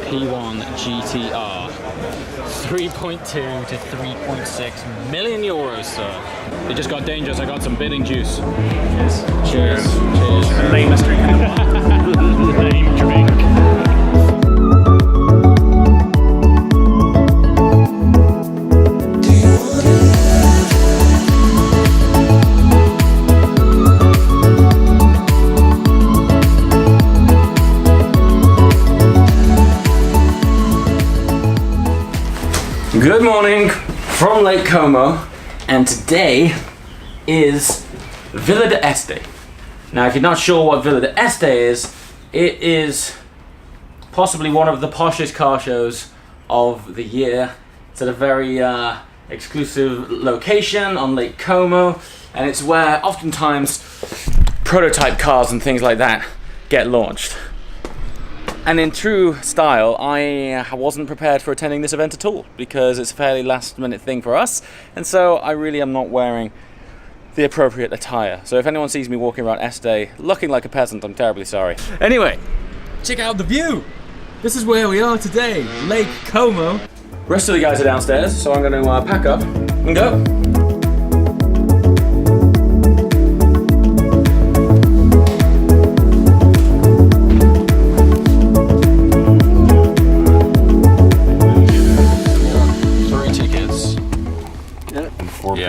P1 GTR. 3.2 to 3.6 million euros, sir. It just got dangerous. I got some bidding juice. Cheers. Cheers. Cheers. Lamest drink in the world. Lame drink. Good morning from Lake Como, and today is Villa d'Este. Now, if you're not sure what Villa d'Este is, it is possibly one of the poshest car shows of the year. It's at a very exclusive location on Lake Como, and it's where oftentimes prototype cars and things like that get launched. And in true style, I wasn't prepared for attending this event at all because it's a fairly last minute thing for us, and so I really am not wearing the appropriate attire. So if anyone sees me walking around Este looking like a peasant, I'm terribly sorry. Anyway, check out the view! This is where we are today, Lake Como. Rest of the guys are downstairs, so I'm going to pack up and go.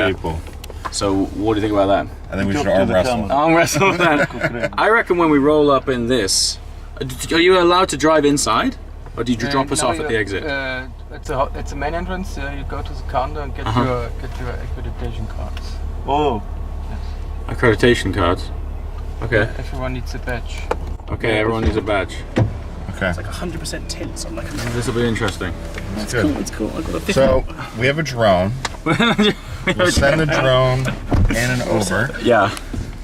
People. So what do you think about that? I think we should arm wrestle. Arm wrestle with that. I reckon when we roll up in this, are you allowed to drive inside, or do you drop us off at the exit? It's a main entrance. You go to the counter and get your accreditation cards. Oh, Yes. Accreditation cards. Okay. Everyone needs a badge. Okay, everyone needs a badge. okay. It's like 100% tint, so I'm like, This will be interesting. That's good. it's cool. I've got a 50. So we have a drone. We'll send the drone in and over. Yeah.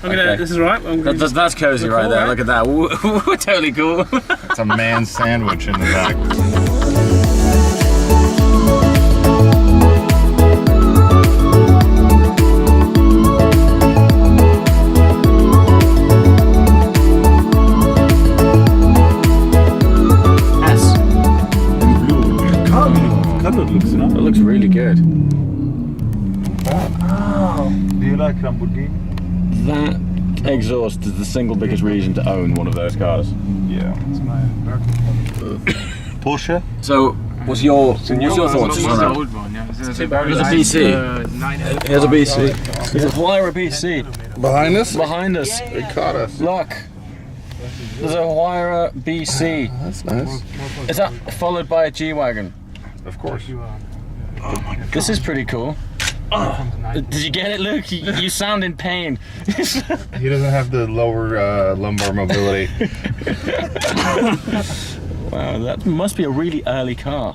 This is right. That's cozy right there. Look at that. We're totally cool. It's a man sandwich in the back. It looks really good. Do you like Lamborghini? That exhaust is the single biggest reason to own one of those cars. Yeah. It's my Porsche? So, what's your thoughts? the old one, yeah. It's a very Here's a nice, BC. Here's a BC. There's a Huayra BC. Behind us? Behind us. They caught us. Look. There's a Huayra BC. That's nice. Is that followed by a G-Wagon? Of course. This is pretty cool. Did you get it, Luke? You sound in pain. He doesn't have the lower lumbar mobility. Wow, that must be a really early car.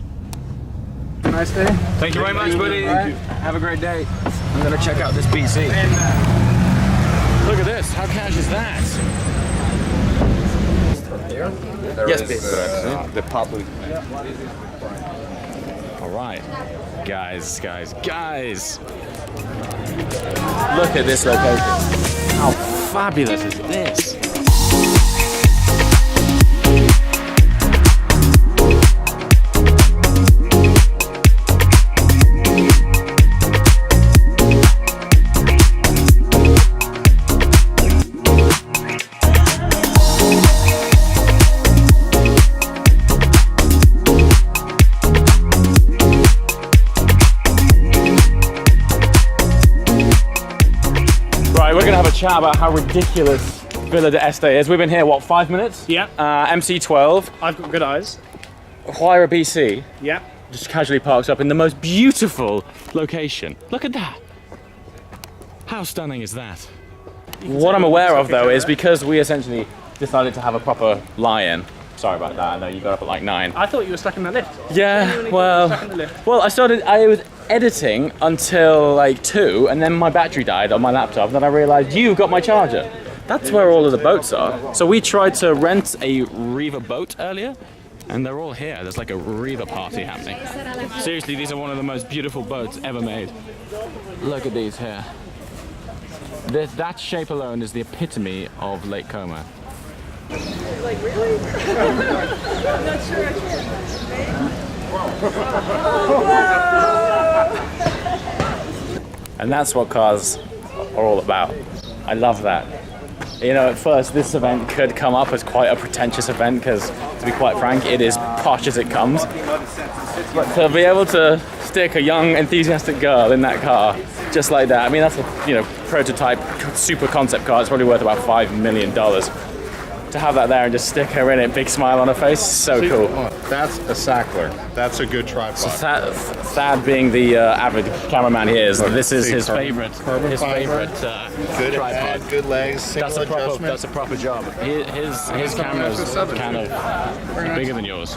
Nice day. Thank you very much, buddy. Have a great day. I'm gonna check out this BC. Look at this. How cash is that? Yes, please. The public. All right, guys. Look at this location. How fabulous is this? We're gonna have a chat about how ridiculous Villa d'Este is. We've been here, what, 5 minutes? Yeah. MC12, I've got good eyes. Huayra BC, Yeah. just casually parks up in the most beautiful location. Look at that. How stunning is that? What I'm aware of though is because we essentially decided to have a proper lie-in. Sorry about that, I know you got up at like 9. I thought you were stuck in the lift. Yeah, Stuck well, in the lift. I was editing until like 2 and then my battery died on my laptop and then I realised you got my charger. That's where all of the boats are. So we tried to rent a Riva boat earlier and they're all here. There's like a Riva party happening. Seriously, these are one of the most beautiful boats ever made. Look at these here. That shape alone is the epitome of Lake Como. Like, really? I'm not sure I can. And that's what cars are all about. I love that. You know, at first this event could come up as quite a pretentious event because, to be quite frank, it is posh as it comes. But to be able to stick a young, enthusiastic girl in that car, just like that, I mean, that's a, you know, prototype, super concept car. It's probably worth about $5 million. To have that there and just stick her in it, big smile on her face, so cool. That's a Sackler. That's a good tripod. So Thad being the avid cameraman he is, this is his favorite. His favorite good tripod. head, good legs, single adjustment. That's a proper job. His camera's kind of bigger than yours.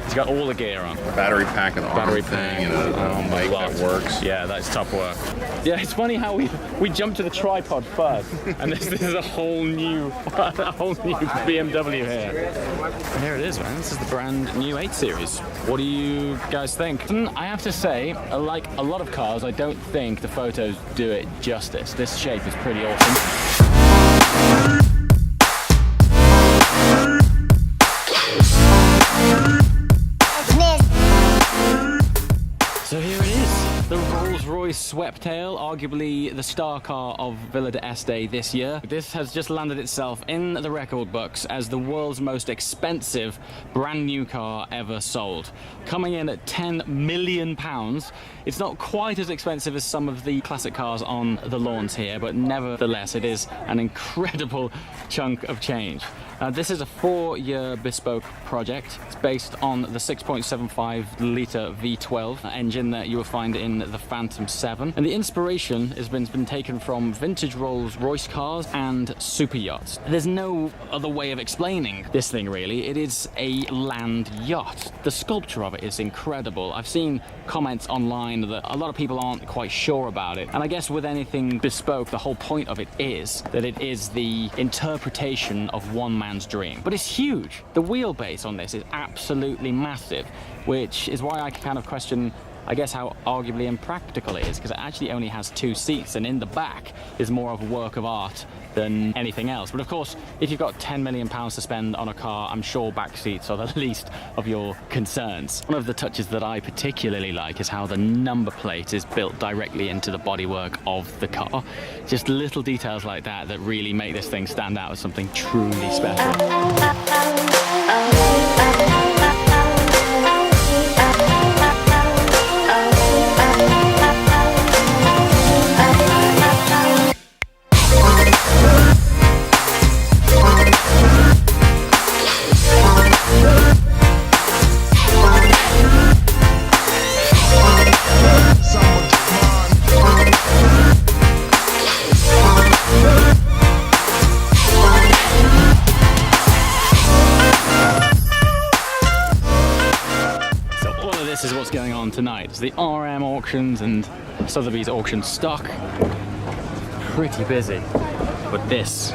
He's got all the gear on. Battery pack and arm thing, and a mic that works. Yeah, that's top work. Yeah, it's funny how we jumped to the tripod first, and this is a whole new BMW here. And here it is, man. This is the brand new 8 Series. What do you guys think? I have to say, like a lot of cars, I don't think the photos do it justice. This shape is pretty awesome. So here it is, the Royce Sweptail, arguably the star car of Villa d'Este this year. This has just landed itself in the record books as the world's most expensive brand new car ever sold. Coming in at £10 million. It's not quite as expensive as some of the classic cars on the lawns here, but nevertheless it is an incredible chunk of change. This is a 4-year bespoke project. It's based on the 6.75 litre V12 engine that you will find in the Phantom 7. And the inspiration has been taken from vintage Rolls-Royce cars and super yachts. There's no other way of explaining this thing, really. It is a land yacht. The sculpture of it is incredible. I've seen comments online that a lot of people aren't quite sure about it. And I guess with anything bespoke, the whole point of it is that it is the interpretation of one man's dream. But it's huge. The wheelbase on this is absolutely massive, which is why I kind of question, I guess, how arguably impractical it is, because it actually only has 2 seats, and in the back is more of a work of art than anything else. But of course, if you've got £10 million to spend on a car, I'm sure back seats are the least of your concerns. One of the touches that I particularly like is how the number plate is built directly into the bodywork of the car. Just little details like that that really make this thing stand out as something truly special. This is what's going on tonight. It's the RM auctions and Sotheby's auction stock. Pretty busy. But this,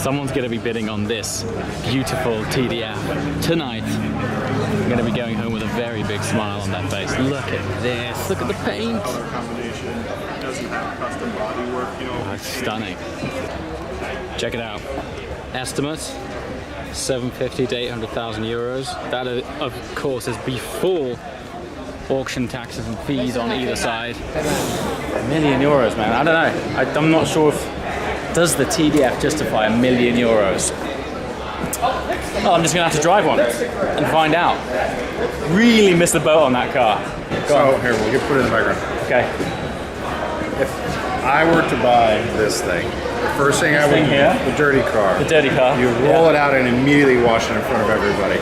someone's going to be bidding on this beautiful TDF tonight. I'm going to be going home with a very big smile on that face. Look at this. Look at the paint. Oh, it's stunning. Check it out. Estimate. 750 to 800,000 euros. That, of course, is before auction taxes and fees on either side. €1 million, man. I don't know. I'm not sure if does the TDF justify €1 million. Oh, I'm just gonna have to drive one and find out. Really missed the boat on that car. So here, we can put it in the background. Okay. If I were to buy this thing, the first thing I would do, the dirty car. The dirty car. You roll it out and immediately wash it in front of everybody.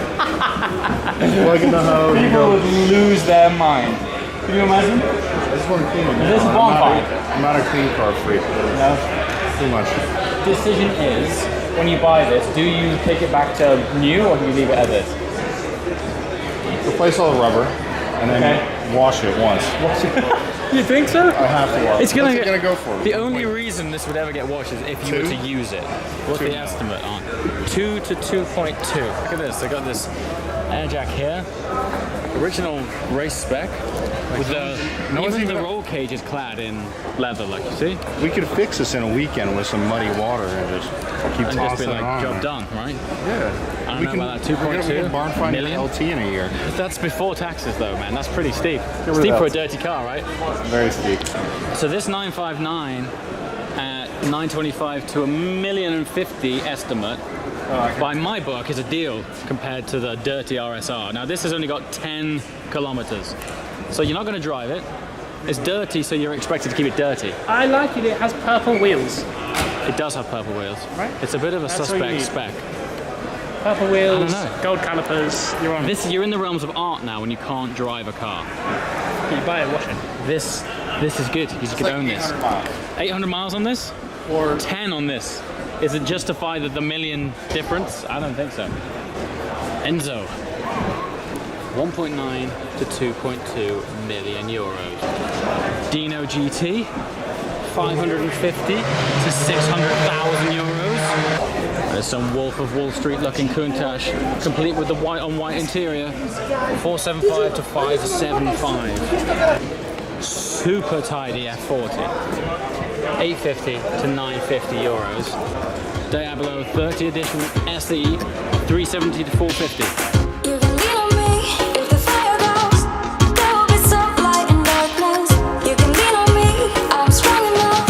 Plug in the hose. People would lose their mind. Can you imagine? I just want to clean it. This is bonfire. I'm not a clean car freak. No. Too much. Decision is, when you buy this, do you take it back to new or do you leave it as is? Replace all the rubber and then wash it once. You think so? I have to wash. It's gonna What's it gonna go for? The only reason this would ever get washed is if you were to use it. What's the estimate on? 2 to 2.2. Look at this, they got this air jack here. Original race spec. With even the roll cage is clad in leather, like you see. We could fix this in a weekend with some muddy water and just keep And tossing just be like, it on. job done, right? Yeah. I don't know about that, 2.2 barn find million. LT in a year. That's before taxes though, man. That's pretty steep. rid of Steep that. for a dirty car, right? Very steep. So this 959 at 925 to $1,050,000 estimate, by my book, is a deal compared to the dirty RSR. Now this has only got 10 kilometers. So you're not going to drive it. It's dirty, so you're expected to keep it dirty. I like it. It has purple wheels. It does have purple wheels. Right. It's a bit of a That's what you suspect need. spec. Purple wheels, I don't know. gold calipers. You're on. You're in the realms of art now when you can't drive a car. You buy it, wash it. This is good. You could own this. 800 miles on this? Or 10 on this? Is it justify the million difference? I don't think so. Enzo. 1.9 to 2.2 million euros. Dino GT. 550 to 600,000 euros. There's some Wolf of Wall Street looking Countach, complete with the white on white interior. 475 to 575. Super tidy F40. 850 to 950 euros. Diablo 30 edition SE, 370 to 450. You can lean on me if the fire goes. There will be sunlight and darkness. You can lean on me. I'm strong enough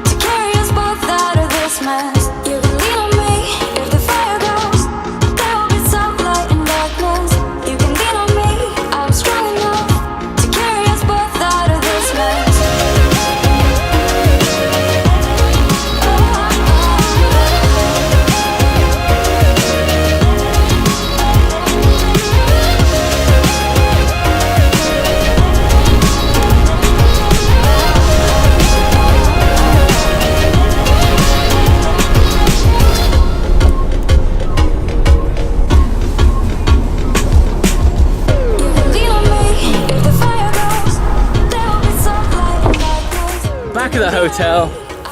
to carry us both out of this mess. You can lean on me if the fire goes. There will be sunlight and darkness. You can lean on me. I'm strong enough to carry us both out of this mess. Back at the hotel,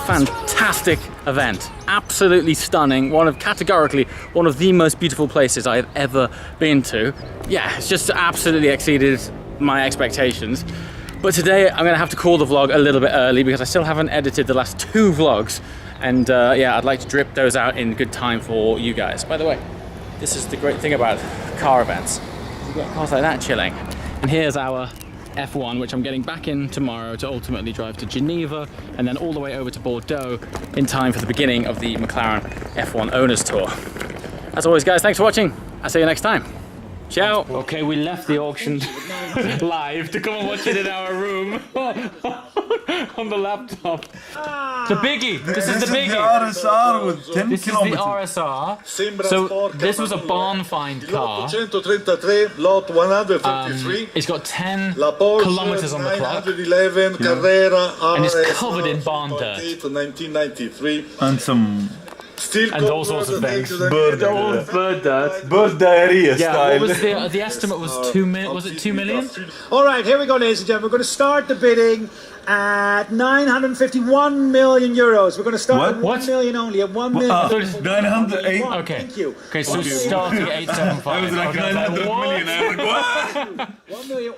fantastic event, absolutely stunning. Categorically one of the most beautiful places I have ever been to. Yeah, it's just absolutely exceeded my expectations. But today I'm gonna have to call the vlog a little bit early because I still haven't edited the last 2 vlogs. And yeah, I'd like to drip those out in good time for you guys. By the way, this is the great thing about car events. You get cars like that chilling. And here's our F1, which I'm getting back in tomorrow to ultimately drive to Geneva and then all the way over to Bordeaux in time for the beginning of the McLaren F1 Owners Tour. As always, guys, thanks for watching. I'll see you next time. Ciao. Okay, we left the auction live to come and watch it in our room on the laptop. The biggie. This is the biggie. The RSR with 10 This is the kilometers. RSR. So this was a barn find car. 133, lot 133. It's got 10 La Porsche kilometers on the clock. 911 Carrera And it's RS covered in barn dirt. 1993. And some Still And all sorts of things. bird dirt. bird diarrhea Yeah, style. what was the estimate was 2 million, was it 2 million? All right, here we go, ladies and gentlemen. We're going to start the bidding at 951 million euros. We're going to start What? at 1 What? million only, at 1 million. 908. Okay. Thank you. Okay, so starting at 875. I was like Okay, 900 what? million. I was like, what?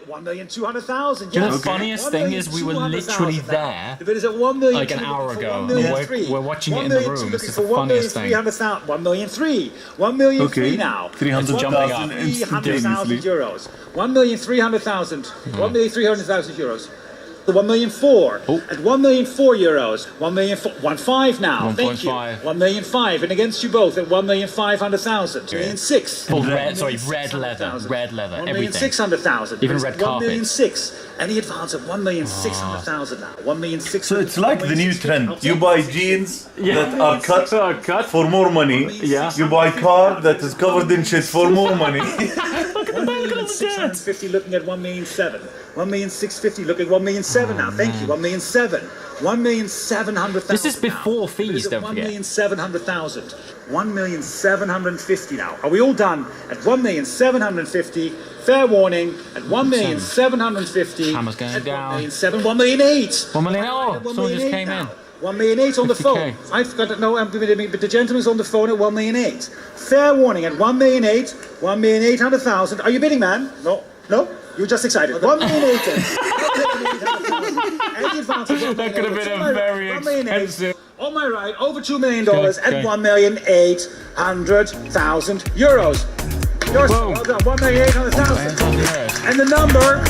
1,200,000. You know, Yes. the funniest thing is we were 1,200,000 literally now. there The bid is at 1 million. like an hour ago. 1,000,003. We're watching it in the room. This is the funniest thing. 1,300,000. 1,003,000. 1,003,000 Okay. now. 300,000 300,000 instantaneously. euros. 1,300,000. 1,300,000 euros. The 1,004,000 at 1,004,000 euros. 1,015,000 now. Thank you. 1.5. 1,005,000 and against you both at 1,500,000. 1,006,000. Full red, sorry, red leather, everything. 1,600,000. Even red carpet. 1,006,000. And the advance at 1,600,000 now. 1,600,000. So it's like the new trend. You buy jeans that are cut for more money. Yeah. You buy car that is covered in shit for more money. 1,650,000 looking at 1,007,000. 1,650,000 looking at 1,007,000 now. Thank you. 1,007,000. 1,700,000. This is before fees, don't forget. 1,700,000. 1,750,000 now. Are we all done at 1,750,000? Fair warning at 1,750,000. Hammer's going at down. 1,700,000. 1,008,000. 1 million. Oh, someone just came in. 1,000,008 on the phone. I've got to know, but the gentleman's on the phone at 1,000,008. Fair warning, at 1,000,008, 1,800,000. Are you bidding, man? No. No? You're just excited. 1,000,008. Any advantage? That could have been a very expensive. On my right, over $2 million at 1,800,000 euros. Yours, well done, 1,800,000. And the number.